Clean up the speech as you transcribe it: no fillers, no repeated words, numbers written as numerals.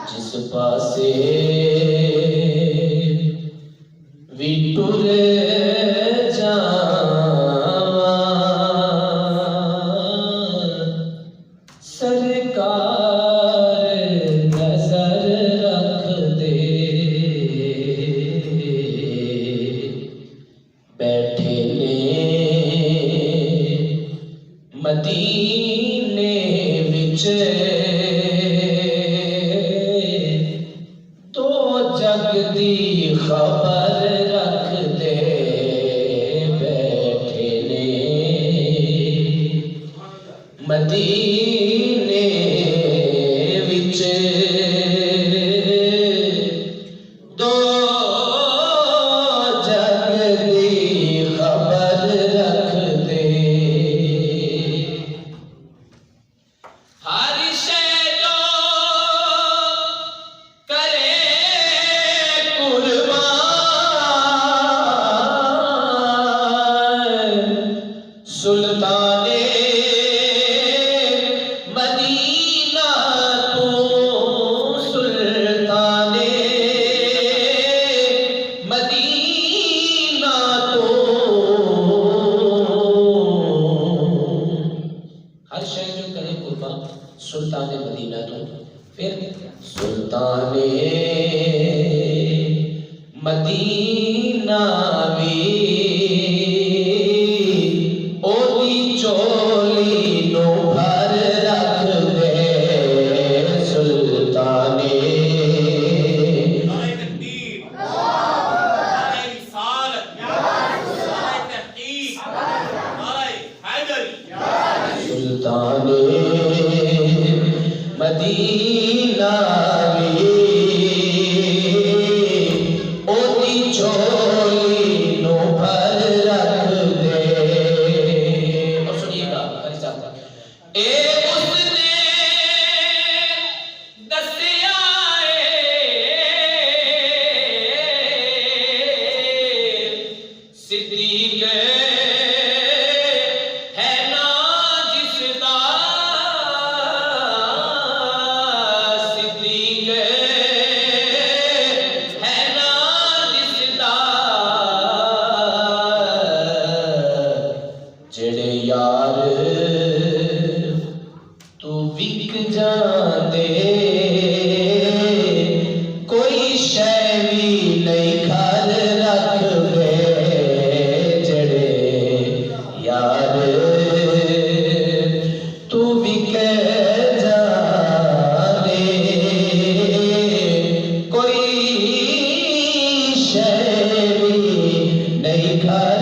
جس پاسے بھی ٹر جاواں سرکار نظر رکھ دے بیٹھے نے مدینے وچ تو جگ دی خبر رکھ دے بیٹھے نے مدینے وچ تو جگ دی خبر رکھ دے ہر شے جو کرے قربان سلطان مدینہ تو سلطان مدینہ تو ہر شے جو کرے قربان سلطان مدینہ تو پھر سلطان مدینہ بھی اوہی چولی نو بھر رکھ دے سلطان نعرہ تکبیر، نعرہ رسالت، نعرہ تحقیق، نعرہ حیدری، سلطان مدینہ بھی اوہی چولی نو بھر رکھ دے اور سنیے گا قاری صاحب اے اس نے دسیا صدیق ہے نا جس دا صدیق ہے نا جس دا جڑے یار تو وک جاندے کوئی شے بھی نہیں گھر رکھ دے جڑے یار تو وک جاندے کوئی شے بھی نہیں گھر